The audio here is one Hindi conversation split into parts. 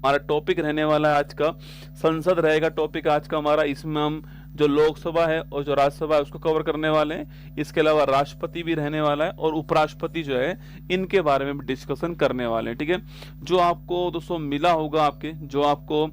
हमारा टॉपिक रहने वाला है आज का, संसद रहेगा टॉपिक आज का हमारा। इसमें हम जो लोकसभा है और जो राज्यसभा है उसको कवर करने वाले हैं। इसके अलावा राष्ट्रपति भी रहने वाला है और उपराष्ट्रपति जो है इनके बारे में भी डिस्कशन करने वाले हैं, ठीक है। जो आपको दोस्तों मिला होगा, आपके जो आपको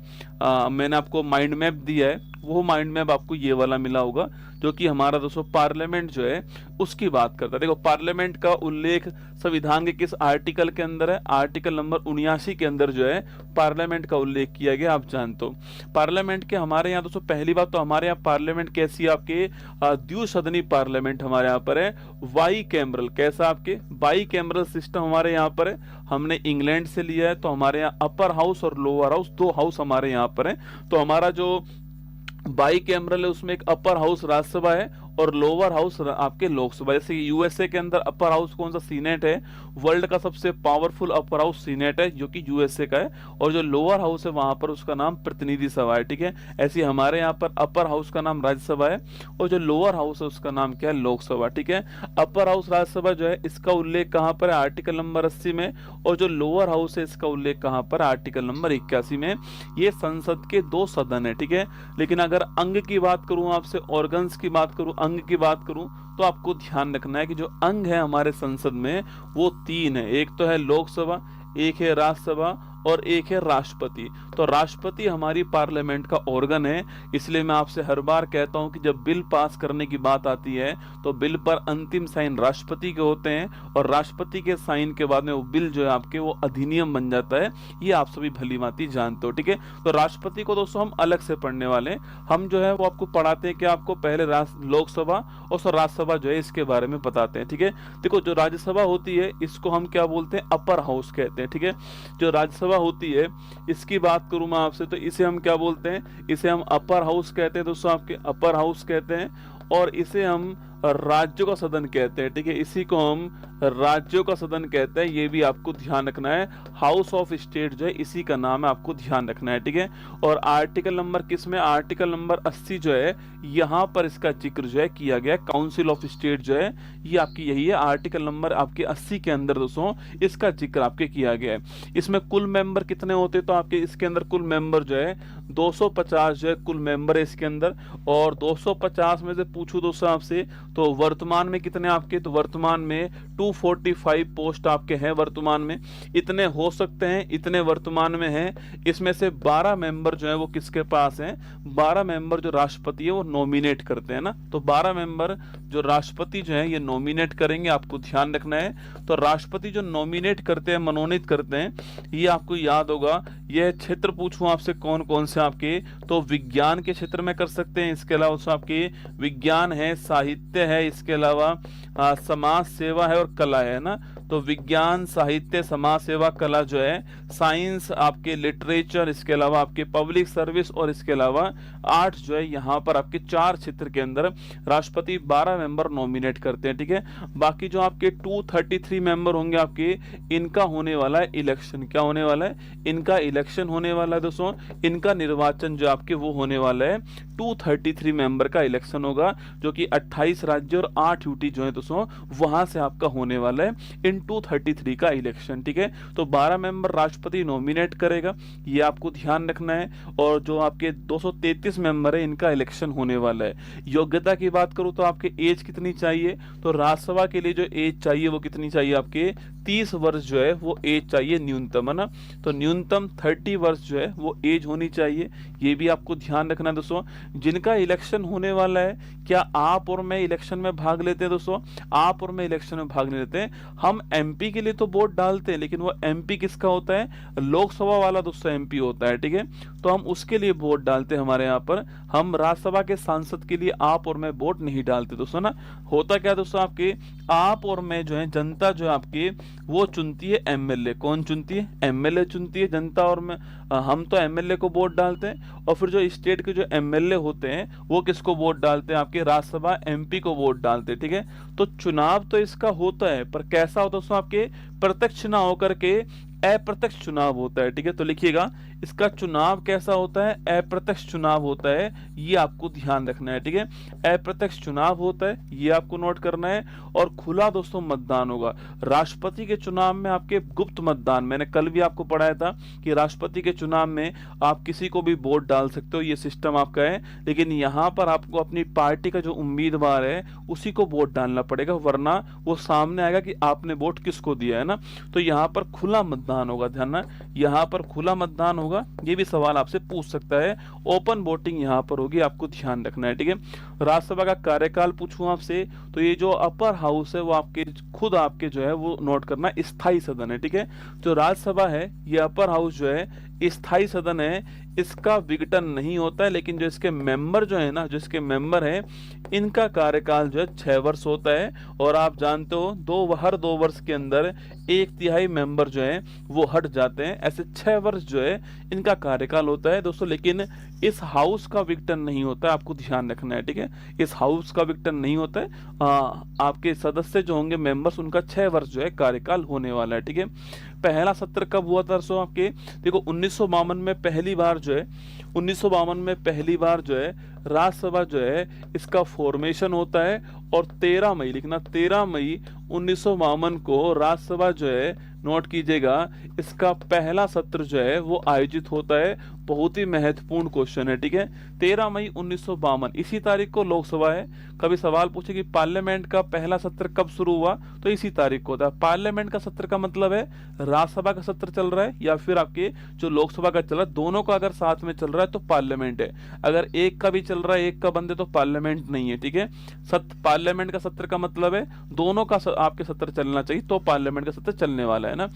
मैंने आपको माइंड मैप दिया है, वो माइंड मैप आपको ये वाला मिला होगा, जो कि हमारा दोस्तों पार्लियामेंट जो है उसकी बात करता है। देखो पार्लियामेंट का उल्लेख संविधान के किस आर्टिकल के अंदर है? आर्टिकल नंबर 79 के अंदर जो है पार्लियामेंट का उल्लेख किया गया, आप जानते हो। पार्लियामेंट के हमारे यहाँ दोस्तों पहली बात तो हमारे यहाँ पार्लियामेंट कैसी है, आपके द्विसदनी पार्लियामेंट हमारे यहाँ पर है। बाई कैमरल, कैसा आपके बाई कैमरल सिस्टम हमारे यहाँ पर है। हमने इंग्लैंड से लिया है, तो हमारे यहाँ अपर हाउस और लोअर हाउस दो हाउस हमारे यहाँ पर है। तो हमारा जो बाई कैमरल है उसमें एक अपर हाउस राज्यसभा है और लोअर हाउस आपके लोकसभा। जैसे यूएसए के अंदर अपर हाउस कौन सा? सीनेट है। वर्ल्ड का सबसे पावरफुल अपर हाउस सीनेट है, जो कि यूएसए का है। और जो लोअर हाउस है वहां पर उसका नाम प्रतिनिधि सभा है, ठीक है। ऐसे हमारे यहाँ पर अपर हाउस का नाम राज्यसभा है और जो लोअर हाउस है उसका नाम क्या है? लोकसभा, ठीक है। अपर हाउस राज्यसभा जो है इसका उल्लेख कहाँ पर है? आर्टिकल नंबर 80 में। और जो लोअर हाउस है इसका उल्लेख कहाँ पर? आर्टिकल नंबर 81 में। ये संसद के दो सदन है, ठीक है। लेकिन अगर अंग की बात करूं आपसे, ऑर्गन्स की बात करूं, अंग की बात करूं, तो आपको ध्यान रखना है कि जो अंग है हमारे संसद में वो तीन है। एक तो है लोकसभा, एक है राज्यसभा और एक है राष्ट्रपति। तो राष्ट्रपति हमारी पार्लियामेंट का ऑर्गन है। इसलिए मैं आपसे हर बार कहता हूं कि जब बिल पास करने की बात आती है तो बिल पर अंतिम साइन राष्ट्रपति के होते हैं और राष्ट्रपति के साइन के बाद में वो बिल जो है आपके वो अधिनियम बन जाता है। ये आप सभी भली भांति जानते हो, ठीक है। तो राष्ट्रपति को दोस्तों हम अलग से पढ़ने वाले हैं। हम जो है वो आपको पढ़ाते हैं कि आपको पहले लोकसभा और फिर राज्यसभा जो है इसके बारे में बताते हैं, ठीक है। देखो जो राज्यसभा होती है इसको हम क्या बोलते हैं? अपर हाउस कहते हैं, ठीक है। जो राज्यसभा होती है इसकी बात करूं मैं आपसे, तो इसे हम क्या बोलते हैं? इसे हम अपर हाउस कहते हैं दोस्तों, आपके अपर हाउस कहते हैं। और इसे हम राज्यों का सदन कहते हैं, ठीक है। इसी को हम राज्यों का सदन कहते हैं। ये भी आपको ध्यान रखना है। हाउस ऑफ स्टेट जो है इसी का नाम है, आपको ध्यान रखना है, ठीक है। और आर्टिकल नंबर किस में? आर्टिकल नंबर 80 जो है यहाँ पर इसका जिक्र जो है किया गया है। काउंसिल ऑफ स्टेट जो है ये आपकी यही है। आर्टिकल नंबर आपके 80 के अंदर दोस्तों इसका जिक्र आपके किया गया है। इसमें कुल मेंबर कितने होते? तो आपके इसके अंदर कुल मेंबर जो है 250 जो है कुल मेंबर है इसके अंदर। और 250 में से पूछूं दोस्तों आपसे तो वर्तमान में कितने आपके? तो वर्तमान में 245 पोस्ट आपके हैं वर्तमान में। इतने हो सकते हैं, इतने वर्तमान में हैं। इसमें से 12 मेंबर जो है वो किसके पास हैं? 12 मेंबर जो राष्ट्रपति है वो नॉमिनेट करते हैं ना। तो 12 मेंबर जो राष्ट्रपति जो है ये नॉमिनेट करेंगे, आपको ध्यान रखना है। तो राष्ट्रपति जो नॉमिनेट करते हैं, मनोनीत करते हैं, ये आपको याद होगा। यह क्षेत्र पूछूं आपसे कौन कौन से आपके? तो विज्ञान के क्षेत्र में कर सकते हैं। इसके अलावा आपके विज्ञान है, साहित्य है, इसके अलावा समाज सेवा है और कला है ना। तो विज्ञान, साहित्य, समाज सेवा, कला जो है, साइंस, आपके लिटरेचर, इसके अलावा आपके पब्लिक सर्विस और इसके अलावा आर्ट्स जो है, यहाँ पर आपके 4 क्षेत्र के अंदर राष्ट्रपति 12 मेंबर नॉमिनेट करते हैं, ठीक है। बाकी जो आपके 233 मेंबर होंगे आपके, इनका होने वाला है इलेक्शन। क्या होने वाला है? इनका इलेक्शन होने वाला है दोस्तों। इनका निर्वाचन जो आपके वो होने वाला है। 233 मेंबर का इलेक्शन होगा, जो कि 28 राज्य और 8 यूटी जो है दोस्तों वहां से आपका होने वाला है इन 233 का इलेक्शन, ठीक है। तो 12 मेंबर राष्ट्रपति नॉमिनेट करेगा, ये आपको ध्यान रखना है। और जो आपके 233 मेंबर है इनका इलेक्शन होने वाला है। योग्यता की बात करूं तो आपके एज कितनी चाहिए? तो राज्यसभा के लिए जो एज चाहिए वो कितनी चाहिए? आपके 30 वर्ष जो है वो एज चाहिए न्यूनतम, है ना। तो न्यूनतम 30 वर्ष जो है वो एज होनी चाहिए। ये भी आपको ध्यान रखना है दोस्तों। जिनका इलेक्शन होने वाला है, क्या आप और मैं इलेक्शन में भाग लेते हैं दोस्तों? आप और मैं इलेक्शन में भाग नहीं लेते हैं। हम एमपी के लिए तो वोट डालते हैं, लेकिन वो एमपी किसका होता है? लोकसभा वाला दोस्तों एमपी होता है, ठीक है। तो हम उसके लिए वोट डालते हैं हमारे यहाँ पर। हम राज्यसभा के सांसद के लिए आप और मैं वोट नहीं डालते दोस्तों ना। होता क्या दोस्तों आपके, आप और मैं जो है, जनता जो है आपकी वो चुनती है एमएलए। कौन चुनती है? एमएलए चुनती है जनता। और मैं हम तो एमएलए को वोट डालते हैं। और फिर जो स्टेट के जो एमएलए होते हैं वो किसको वोट डालते हैं? आपके राज्यसभा एमपी को वोट डालते हैं, ठीक है। तो चुनाव तो इसका होता है, पर कैसा होता है दोस्तों? आपके प्रत्यक्ष ना होकर के अप्रत्यक्ष चुनाव होता है। ठीक है, तो लिखिएगा इसका चुनाव कैसा होता है, अप्रत्यक्ष चुनाव होता है, ये आपको ध्यान रखना है। ठीक है, अप्रत्यक्ष चुनाव होता है, ये आपको नोट करना है। और खुला दोस्तों मतदान होगा। राष्ट्रपति के चुनाव में आपके गुप्त मतदान, मैंने कल भी आपको पढ़ाया था कि राष्ट्रपति के चुनाव में आप किसी को भी वोट डाल सकते हो, ये सिस्टम आपका है। लेकिन यहाँ पर आपको अपनी पार्टी का जो उम्मीदवार है उसी को वोट डालना पड़ेगा, वरना वो सामने आएगा कि आपने वोट किसको दिया है ना। तो यहाँ पर खुला मतदान होगा, ध्यान ना, यहाँ पर खुला मतदान होगा। ये भी सवाल आपसे पूछ सकता है। ओपन वोटिंग यहाँ पर होगी, आपको ध्यान रखना है। ठीक है, राज्यसभा का कार्यकाल पूछूं आपसे, तो ये जो अपर हाउस है वो आपके खुद आपके जो है वो नोट करना, स्थायी सदन है। ठीक है, जो राज्यसभा है ये अपर हाउस जो है स्थायी सदन है, इसका विघटन नहीं होता है। लेकिन जो इसके मेंबर जो है ना, जो इसके मेंबर हैं, इनका कार्यकाल जो है 6 वर्ष होता है। और आप जानते हो हर 2 वर्ष के अंदर 1/3 मेंबर जो है वो हट जाते हैं। ऐसे 6 वर्ष जो है इनका कार्यकाल होता है दोस्तों। लेकिन इस हाउस का विघटन नहीं होता है, आपको ध्यान रखना है। ठीक है, इस हाउस का विघटन नहीं होता है। आपके सदस्य जो होंगे मेंबर्स, उनका 6 वर्ष जो है कार्यकाल होने वाला है। ठीक है, पहला सत्र कब हुआ था दोस्तों आपके, देखो 1952 में पहली बार जो है 1952 में पहली बार जो है राज्यसभा जो है इसका फॉर्मेशन होता है। और 13 मई लिखना, 13 मई 1952 को राज्यसभा जो है, नोट कीजिएगा, इसका पहला सत्र जो है वो आयोजित होता है। बहुत ही महत्वपूर्ण क्वेश्चन है। ठीक है, 13 मई 1952 इसी तारीख को लोकसभा है। कभी सवाल पूछे कि पार्लियामेंट का पहला सत्र कब शुरू हुआ, तो इसी तारीख को होता है। पार्लियामेंट का सत्र का मतलब है राज्यसभा का सत्र चल रहा है या फिर आपके जो लोकसभा का चल रहा है, दोनों का अगर साथ में चल रहा है तो पार्लियामेंट है। अगर एक का भी चल रहा है, एक का बंद है, तो पार्लियामेंट नहीं है। ठीक है, पार्लियामेंट का सत्र का मतलब है दोनों का आपके सत्र चलना चाहिए, तो पार्लियामेंट का सत्र चलने वाला है ना।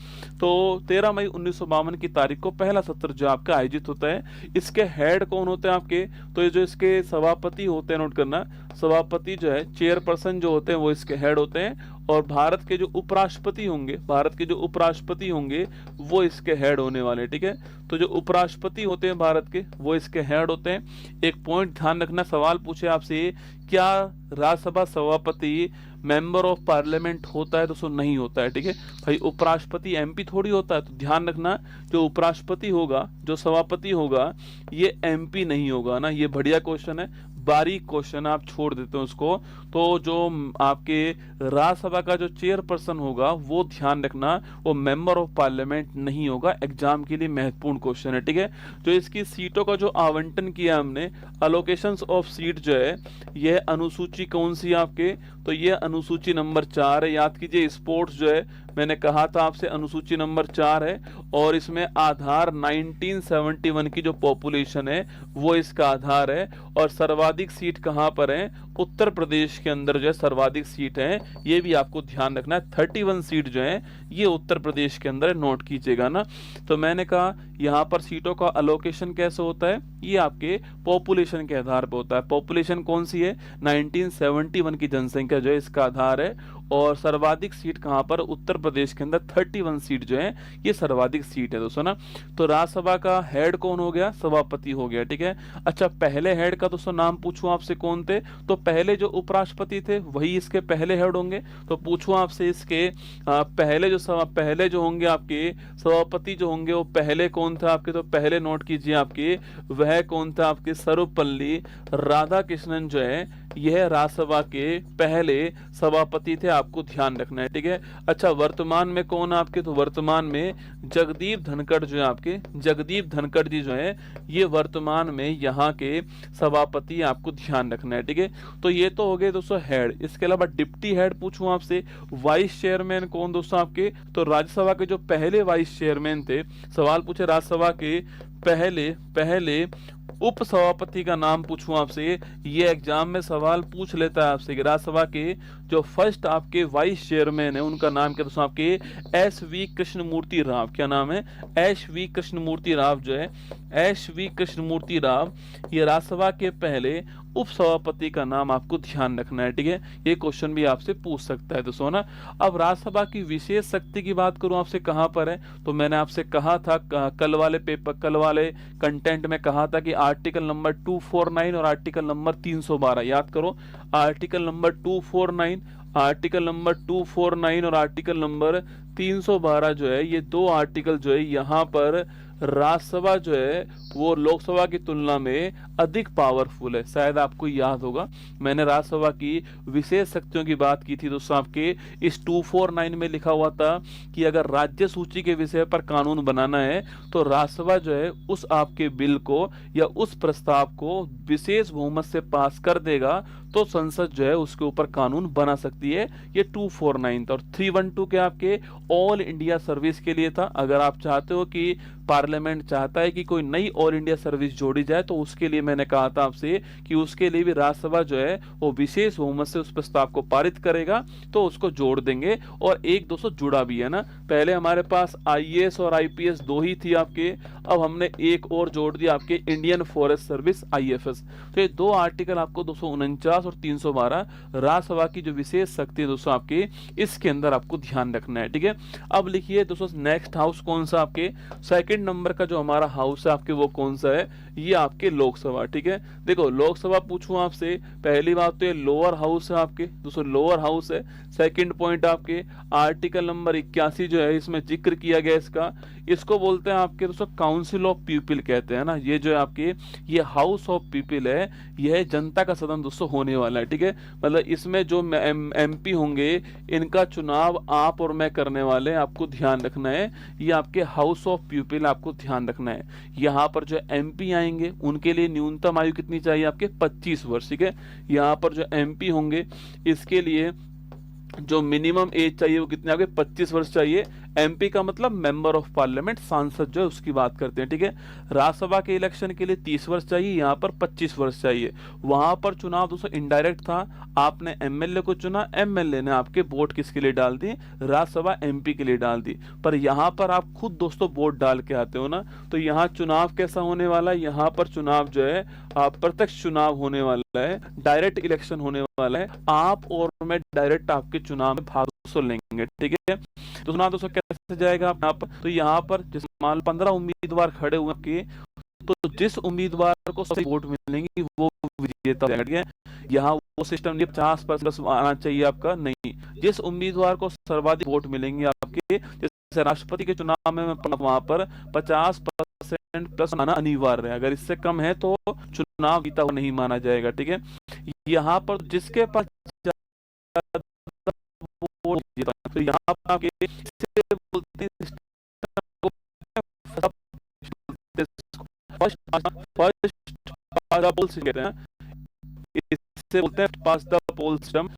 तो 13 मई 1952 की तारीख को पहला सत्र जो आपका आयोजित होता है। इसके हेड कौन होते हैं आपके, तो ये जो इसके सभापति होते हैं, नोट करना, सभापति जो है, चेयरपर्सन जो होते हैं वो इसके हेड होते हैं। और भारत के जो उपराष्ट्रपति होंगे, भारत के जो उपराष्ट्रपति होंगे वो इसके हेड होने वाले। ठीक है, तो जो उपराष्ट्रपति होते हैं भारत के, वो इसके हेड होते हैं। एक पॉइंट ध्यान रखना, सवाल पूछे आपसे, क्या राज्यसभा सभापति मेंबर ऑफ पार्लियामेंट होता है, दोस्तों नहीं होता है। ठीक है भाई, उपराष्ट्रपति एमपी थोड़ी होता है। तो ध्यान रखना, जो उपराष्ट्रपति होगा, जो सभापति होगा, ये एमपी नहीं होगा ना। ये बढ़िया क्वेश्चन है, बारीक क्वेश्चन, आप छोड़ देते हो उसको। तो जो आपके राज्यसभा का जो चेयरपर्सन होगा वो ध्यान रखना, वो मेंबर ऑफ पार्लियामेंट नहीं होगा। एग्जाम के लिए महत्वपूर्ण क्वेश्चन है। ठीक है, जो इसकी सीटों का जो आवंटन किया हमने, अलोकेशंस ऑफ सीट जो है, यह अनुसूची कौन सी है आपके, तो ये अनुसूची नंबर 4 है। याद कीजिए, स्पोर्ट्स जो है मैंने कहा था आपसे अनुसूची नंबर 4 है। और इसमें आधार 1971 की जो पॉपुलेशन है वो इसका आधार है। और सर्वाधिक सीट कहां पर है, उत्तर प्रदेश के अंदर जो है सर्वाधिक सीट है। ये भी आपको ध्यान रखना है, 31 सीट जो है ये उत्तर प्रदेश के अंदर, नोट कीजिएगा ना। तो मैंने कहा यहाँ पर सीटों का अलोकेशन कैसे होता है, ये आपके पॉपुलेशन के आधार पर होता है। पॉपुलेशन कौन सी है, 1971 की जनसंख्या जो है इसका आधार है। और सर्वाधिक सीट कहां पर, उत्तर प्रदेश के अंदर 31 सीट जो है ये सर्वाधिक सीट है दोस्तों ना। तो राज्यसभा का हेड कौन हो गया, सभापति हो गया। ठीक है, अच्छा पहले हेड का दोस्तों नाम पूछूं आपसे कौन थे, तो पहले जो उपराष्ट्रपति थे वही इसके पहले हेड होंगे। तो पूछूं आपसे इसके पहले जो होंगे आपके सभापति जो होंगे वो पहले कौन था आपके, तो पहले नोट कीजिए आपके, वह कौन था आपके, सर्वपल्ली राधाकृष्णन जो है यह राज्यसभा के पहले सभापति थे। आपको ध्यान रखना है। ठीक है, अच्छा वर्तमान में कौन आपके, तो वर्तमान में जगदीप धनखड़ जो है आपके, जगदीप धनखड़ जी जो है ये वर्तमान में यहाँ के सभापति, आपको ध्यान रखना है। ठीक है, तो ये तो हो गए दोस्तों हेड। इसके अलावा डिप्टी हेड पूछूं आपसे, वाइस चेयरमैन कौन दोस्तों आपके, तो राज्यसभा के जो पहले वाइस चेयरमैन थे, सवाल पूछे राज्यसभा के पहले उप सभापति का नाम पूछूं आपसे, ये एग्जाम में सवाल पूछ लेता है आपसे कि राज्यसभा के जो फर्स्ट आपके वाइस चेयरमैन है उनका नाम क्या, दोस्तों आपके एस.वी. कृष्णमूर्ति राव। क्या नाम है, एस.वी. कृष्णमूर्ति राव जो है, एस.वी. कृष्णमूर्ति राव, ये राज्यसभा के पहले उप सभापति का नाम आपको ध्यान रखना है। ठीक है, ये क्वेश्चन भी आपसे पूछ सकता है दोस्तों ना। अब राज्यसभा की विशेष शक्ति की बात करूं आपसे कहां पर है, तो मैंने आपसे कहा था कल वाले कंटेंट में कहा था कि आर्टिकल नंबर 249 और आर्टिकल नंबर 312 याद करो। आर्टिकल नंबर 249 और आर्टिकल नंबर 312 जो है, ये दो आर्टिकल जो है यहाँ पर राज्यसभा जो है वो लोकसभा की तुलना में अधिक पावरफुल है। शायद आपको याद होगा मैंने राज्यसभा की विशेष शक्तियों की बात की थी दोस्तों। आपके इस 249 में लिखा हुआ था कि अगर राज्य सूची के विषय पर कानून बनाना है तो राज्यसभा जो है उस आपके बिल को या उस प्रस्ताव को विशेष बहुमत से पास कर देगा तो संसद जो है उसके ऊपर कानून बना सकती है। ये 249 था। और 312 के आपके ऑल इंडिया सर्विस के लिए था। अगर आप चाहते हो कि पार्लियामेंट चाहता है कि कोई नई ऑल इंडिया सर्विस जोड़ी जाए तो उसके लिए मैंने कहा था आपसे कि उसके लिए भी राज्यसभा जो है वो विशेष बहुमत से उस प्रस्ताव को पारित करेगा तो उसको जोड़ देंगे। और एक 200 जुड़ा भी है ना, पहले हमारे पास आईएएस और आईपीएस दो ही थी आपके, अब हमने एक और जोड़ दिया आपके इंडियन फॉरेस्ट सर्विस आईएफएस। तो ये दो आर्टिकल आपको 249 और 312 राज्यसभा की जो विशेष शक्ति है दोस्तों आपके इसके अंदर आपको ध्यान रखना है। ठीक है, अब लिखिए दोस्तों नेक्स्ट हाउस कौन सा, आपके सेकंड नंबर का जो हमारा हाउस है आपके वो कौन सा है, ये आपके लोकसभा। ठीक है, देखो लोकसभा पूछूं आपसे, पहली बात तो ये लोअर हाउस है आपके दोस्तों, लोअर हाउस है। सेकंड पॉइंट आपके आर्टिकल नंबर 81 जो है इसमें जिक्र किया गया इसका, इसको बोलते हैं आपके दोस्तों काउंसिल ऑफ पीपल कहते हैं ना। ये जो है आपके ये हाउस ऑफ पीपल है, यह जनता का सदन दोस्तों होने वाला है। ठीक है, मतलब इसमें जो एमपी होंगे इनका चुनाव आप और मैं करने वाले हैं, आपको ध्यान रखना है। ये आपके हाउस ऑफ पीपल आपको ध्यान रखना है। यहाँ पर जो एमपी आएंगे उनके लिए न्यूनतम आयु कितनी चाहिए, आपके 25 वर्ष। ठीक है, यहाँ पर जो एमपी होंगे इसके लिए जो मिनिमम एज चाहिए वो कितने, आपके 25 वर्ष चाहिए। एमपी का मतलब मेंबर ऑफ पार्लियामेंट, सांसद जो है उसकी बात करते हैं। ठीक है, राज्यसभा के इलेक्शन के लिए 30 वर्ष चाहिए, यहाँ पर 25 वर्ष चाहिए। वहां पर चुनाव दोस्तों इनडायरेक्ट था, आपने एमएलए को चुना, एमएलए ने आपके वोट किसके लिए डाल दी, राज्यसभा एमपी के लिए डाल दी। पर यहाँ पर आप खुद दोस्तों वोट डाल के आते हो ना, तो यहाँ चुनाव कैसा होने वाला है, यहाँ पर चुनाव जो है प्रत्यक्ष चुनाव होने वाला है, डायरेक्ट इलेक्शन होने वाला है। आप और मैं डायरेक्ट आपके चुनाव में भाग लेंगे। ठीक है, तो सुना दोस्तों कैसे जाएगा आप यहाँ पर, तो यहाँ पर जिस मान 15 उम्मीदवार खड़े हुए के, तो जिस उम्मीदवार को सबसे वोट मिलेंगे वो विजेता हो जाएगा। यहाँ वो सिस्टम नहीं 50% आना चाहिए आपका, नहीं, जिस उम्मीदवार को सर्वाधिक वोट मिलेंगे आपके, जैसे राष्ट्रपति के चुनाव में वहां पर 50% प्लस आना अनिवार्य है, अगर इससे कम है तो चुनाव जीता हुआ नहीं माना जाएगा। ठीक है, यहाँ पर जिसके पास तो यहाँ पर आपके बोलते हैं इससे बोलते हैं पास द पोल सिस्टम,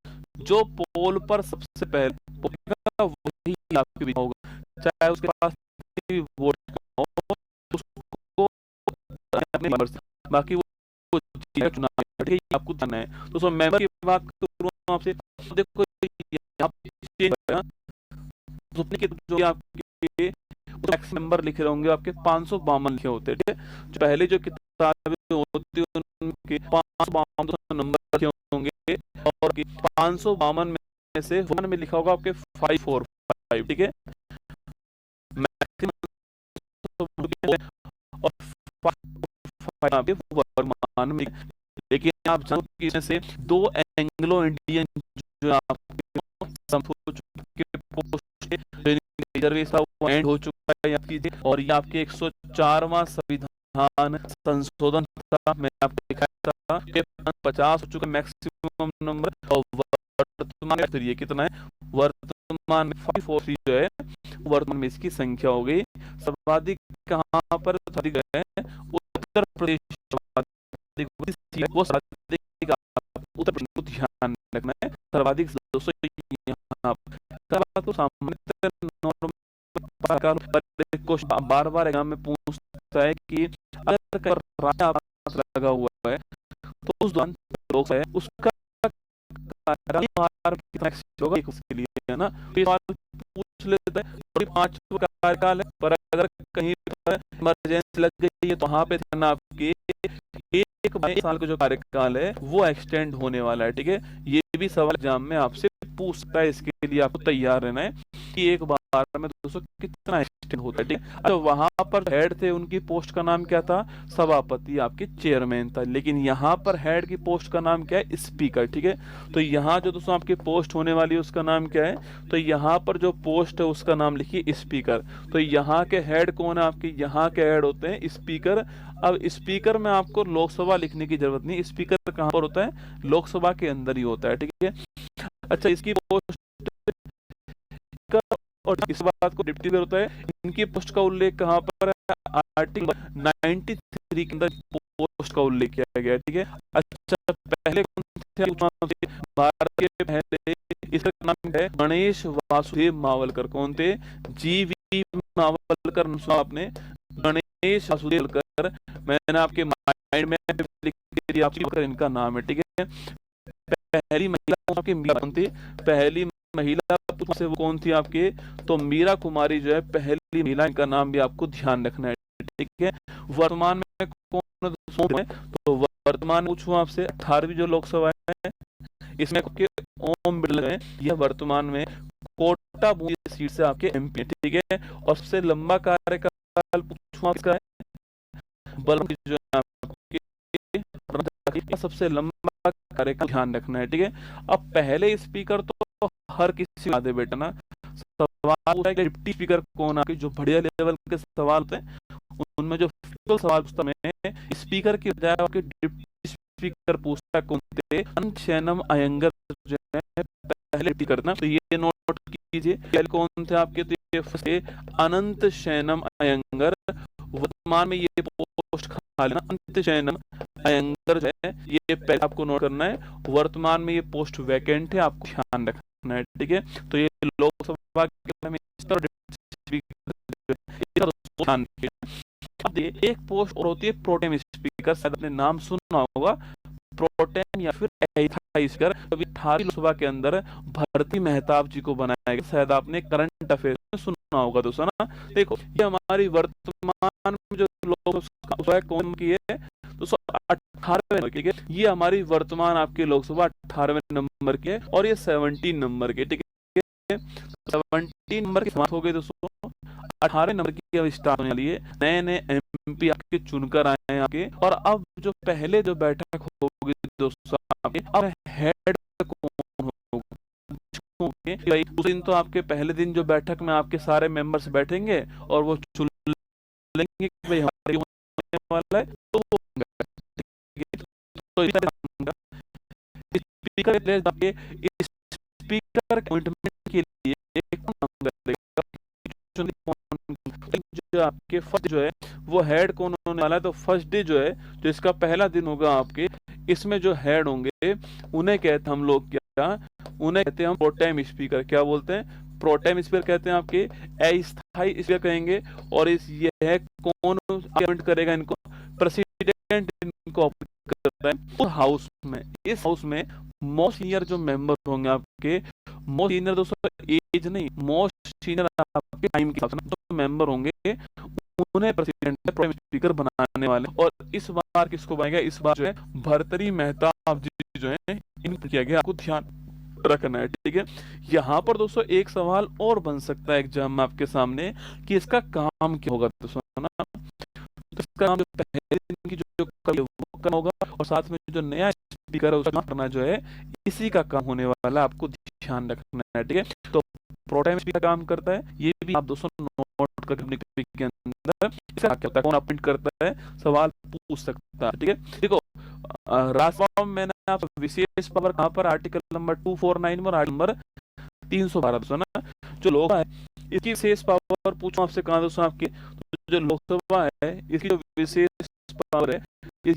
जो पोल पर सबसे पहले वही आपके बीच होगा, चाहे उसके पास वोट हो उसको बाकी वो चुनाव आपको जाना है। तो मेंबर की बात करूं आपसे, देखो जो आपके नंबर लिखे होंगे आपके 552 लिखे होते हैं। ठीक है, जो पहले जो किताबें होती है उनके 552 नंबर लिखे होंगे और 552 में से 1 में लिखा होगा आपके 545। ठीक है, और वर्तमान में, लेकिन आप जानते हैं कि से 2 एंग्लो इंडियन जो आपके एंड हो चुका है आपकी, और ये आपके 104वां संविधान संशोधन था, मैंने आपको दिखाया था 50 हो चुका मैक्सिमम नंबर, और वर्तमान में ये कितना है, वर्तमान में 543 जो है वर्तमान में इसकी संख्या हो गई। सर्वाधिक कहां पर अधिक है, उत्तर प्रदेश वो सर्वाधिक उत्तर प्रदेश को ध्यान रखना है, सर्वाधिक दोस्तों तो सामान्य बार बार एग्जाम में पूछता है कि अगर लगा हुआ है तो उस दौरान लोग है उसका होगा उसके लिए, है ना, पूछ लेता है। 5 कार्यकाल है, पर अगर कहीं पर इमरजेंसी लग गई है तो वहां पे ध्यान आपके 1 साल का जो कार्यकाल है वो एक्सटेंड होने वाला है। ठीक है, ये भी सवाल एग्जाम में आपसे पूछ सकता है, इसके लिए आपको तैयार रहना है कि 1 बार 12 में दोस्तों कितना एक्सटेंड होता है, ठीक है। अच्छा, वहां पर हेड थे, उनकी पोस्ट का नाम क्या था, सभापति, आपके चेयरमैन था। लेकिन यहाँ पर हेड की पोस्ट का नाम क्या है, स्पीकर, ठीक है। तो यहाँ जो दोस्तों आपकी पोस्ट होने वाली है उसका नाम क्या है, तो यहाँ पर जो पोस्ट है उसका नाम लिखिए स्पीकर। तो यहाँ के हेड कौन है, आपके यहाँ के हेड होते हैं स्पीकर। अब स्पीकर में आपको लोकसभा लिखने की जरूरत नहीं, स्पीकर कहाँ पर होता है, लोकसभा के अंदर ही होता है, ठीक है। अच्छा, इसकी पोस्ट और इस बात को डिप्टी स्पीकर होता है। इनकी पोस्ट का उल्लेख कहाँ पर है, आर्टिकल 93 के अंदर पोस्ट का उल्लेख किया गया है, ठीक है। अच्छा, पहले कौन थे भारत के पहले, इसका नाम है गणेश वासुदेव मावलकर। कौन थे, जीवी मावलकर, आपने गणेश वासुदेव मावलकर, मैंने आपके माइंड में लिख दिया, आपकी इनका नाम है, ठीक है। पहली महिला आपकी मीरा कौन थी, पहली महिला से वो कौन थी आपके, तो मीरा कुमारी जो है पहली महिला, इनका नाम भी आपको ध्यान रखना है, ठीक है। वर्तमान में कौन है, तो वर्तमान पूछूं आपसे 18वीं जो लोकसभा है, इसमें ओम बिड़ला है, यह वर्तमान में कोटा बूंदी सीट से आपके एमपी, ठीक है। और सबसे लंबा कार्यकाल पूछूं आपका है, बलराम जो है आपके सबसे लंबा कार्यकाल, ध्यान रखना है, ठीक है। अब पहले स्पीकर तो हर किसी को दे बेटा ना, सवाल है कि डिप्टी स्पीकर कौन, आपके जो बढ़िया लेवल के सवाल होते हैं उनमें जो सवाल पूछता है, स्पीकर की बजाय आपके डिप्टी स्पीकर पूछता है, कौन थे, अनंत शैनम अयंगर जो है पहले डिप्टी करना, तो ये नोट कीजिए, कौन थे आपके, तो ये अनंत शैनम अयंगर। वर्तमान में ये पोस्ट खाली ना, अनंत शैनम अयंगर जो है, ये पहले आपको नोट करना है, वर्तमान में ये पोस्ट वैकेंट है, आपको ध्यान रखना है, ठीक है। तो ये लोकसभा के अब एक पोस्ट और होती है प्रोटेम स्पीकर, शायद आपने नाम सुना होगा, प्रोटेम या फिर स्पीकर। अभी 18वीं लोकसभा के अंदर भारती मेहताब जी को बनाया गया, शायद आपने करंट अफेयर में सुना होगा दोस्तों ना। देखो, ये हमारी वर्तमान में जो लोकसभा कौन की है, तो 18वें नंबर की है, ये हमारी वर्तमान आपकी लोकसभा 18वें नंबर की है, और ये 17 नंबर की, ठीक है। 17 नंबर की समाप्त हो गई दोस्तों, 18 नंबर की अब स्टार्ट होने वाली है। नए नए एमपी आपके चुनकर आए हैं आपके, और अब जो पहले जो बैठक होगी दोस्तों आपके, अब हेड कौन होगा, उस दिन तो आपके पहले दिन जो बैठक में आपके सारे मेंबर्स बैठेंगे और वो चुन लेंगे कि भाई हमारे वाला है, तो वो स्पीकर अपॉइंटमेंट के लिए जो आपके फर्स्ट जो है वो हेड कौन होने वाला है, तो फर्स्ट डे जो है, जो इसका पहला दिन होगा आपके, इसमें जो हेड होंगे उन्हें कहते हैं हम लोग क्या, उन्हें कहते हैं हम प्रोटेम स्पीकर। क्या बोलते हैं, प्रोटेम स्पीकर कहते हैं आपके, अस्थायी स्पीकर कहेंगे। और इस ये है कौन अपॉइंट करेगा इनको, प्रेसिडेंट इनको अपॉइंट करता है हाउस में। इस हाउस में मोस्ट सीनियर जो मेंबर होंगे आपके, मोस्ट सीनियर दोस्तों एज नहीं, मोस्ट सीनियर आपके टाइम के हिसाब से जो मेंबर होंगे उन्हें प्रेसिडेंट प्रोटेम स्पीकर बनाने वाले। और इस बार किसको बनाएगा, इस बार जो है भर्तृहरि मेहताब जी जो है इनको किया गया, आपको ध्यान रखना है, ठीक है। यहाँ पर दोस्तों एक सवाल और बन सकता है एग्जाम में आपके सामने कि इसका काम क्या होगा दोस्तों ना, तो इसका काम जो पहले दिन की जो वो काम होगा, और साथ में जो नया स्पीकर है उसका करना जो है इसी का काम होने वाला, आपको ध्यान रखना है, ठीक है। तो प्रोटेम स्पीकर काम करता है, ये भी आप दोस्तों नोट करके अपने टॉपिक के अंदर इसका क्या होता है, कौन अपॉइंट करता है, सवाल पूछ सकता है, ठीक है। देखो, राज्यसभा में मैंने आप विशेष पावर कहां पर, आर्टिकल नंबर 249 में और आर्टिकल नंबर 312 दोस्तों ना, जो लोकसभा है इसकी विशेष पावर पूछूं आपसे कहां दोस्तों आपके, तो जो लोकसभा है इसकी जो विशेष पावर है ये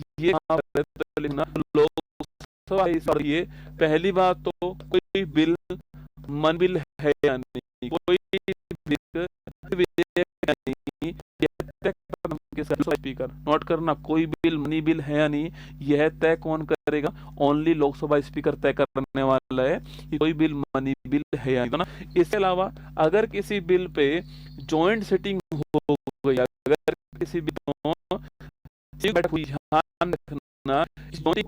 लिखना, लोकसभा ये पहली बात तो कोई बिल मन बिल है या नहीं, कोई स्पीकर नोट करना, कोई बिल मनी बिल है या नहीं, यह तय कौन करेगा, ओनली लोकसभा स्पीकर तय करने वाला है कि कोई बिल मनी बिल है या नहीं, तो ना। इसके अलावा अगर किसी बिल पे जॉइंट सिटिंग हो गई, अगर किसी बिल बैठक हुई, ध्यान रखना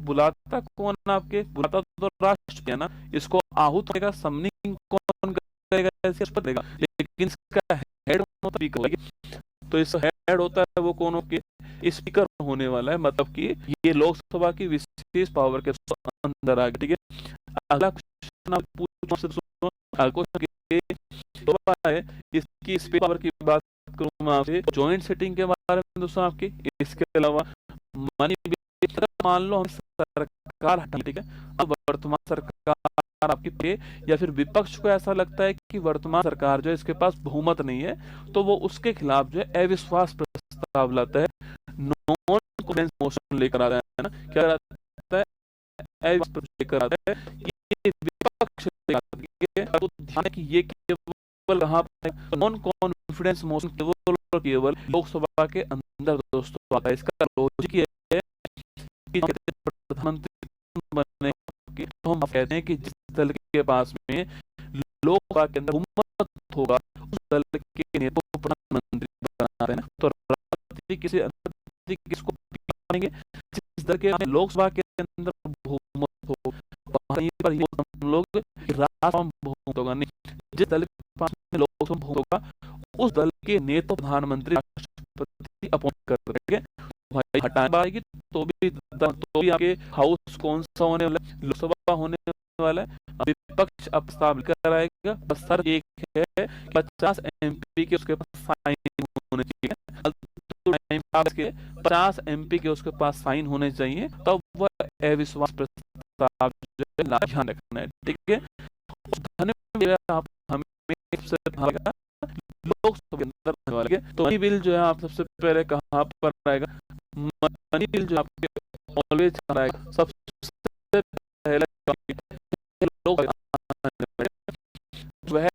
बुलाता कौन, आपके बुलाता तो राष्ट्रपति है ना, इसको आहूत होने का समनिंग कौन करेगा, राष्ट्रपति करेगा, लेकिन इसका हेड होता स्पीकर होगा। तो इस हेड होता है वो कौन के स्पीकर होने वाला है, मतलब कि ये लोकसभा की विशेष पावर के अंदर आ गया। ठीक है, अगला क्वेश्चन आप पूछो, है इसकी स्पीकर पावर की बात करूं मैं आपसे, जॉइंट सिटिंग के बारे में दोस्तों आपकी। इसके अलावा मनी बिल, मान लो हम सरकार हटा, ठीक है, अब वर्तमान सरकार आपकी पे या फिर विपक्ष को ऐसा लगता है कि वर्तमान सरकार जो है इसके पास बहुमत नहीं है, तो वो उसके खिलाफ जो है अविश्वास प्रस्ताव लाता है, नॉन कॉन्फिडेंस मोशन लेकर आता है ना, क्या आता है, अविश्वास लेकर आता है। ये विपक्ष को ध्यान है कि ये केवल कहां पर नॉन कॉन्फिडेंस मोशन केवल लोकसभा के अंदर दोस्तों आता है। इसका लॉजिक ये है कि प्रधानमंत्री बनने की, तो हम कहते हैं कि जिस दल के पास में लोकसभा के अंदर बहुमत होगा उस दल के नेता को प्रधानमंत्री बनाते हैं। तो राष्ट्रपति किसी किसको बनेंगे, जिस दल के लोकसभा के अंदर बहुमत हो, वहीं पर हम लोग राष्ट्रपति बहुमत होगा नहीं, जिस दल के पास में लोकसभा बहुमत होगा उस दल के नेता प्रधानमंत्री राष्ट्रपति अपॉइंट करेंगे। भाई हटाने पाएगी तो भी आपके हाउस कौन सा होने वाला है, लोकसभा होने वाला है। विपक्ष अब प्रस्ताव लेकर आएगा, बस सर एक है 50 एमपी के उसके पास साइन होने चाहिए, 50 एमपी के उसके पास साइन होने चाहिए, तब वह अविश्वास प्रस्ताव ध्यान रखना है। ठीक है, आप हमें लोकसभा के अंदर वाले, तो मनी बिल जो है आप सबसे पहले कहां पर आएगा, मनी बिल जो आपके ऑलवेज आएगा सबसे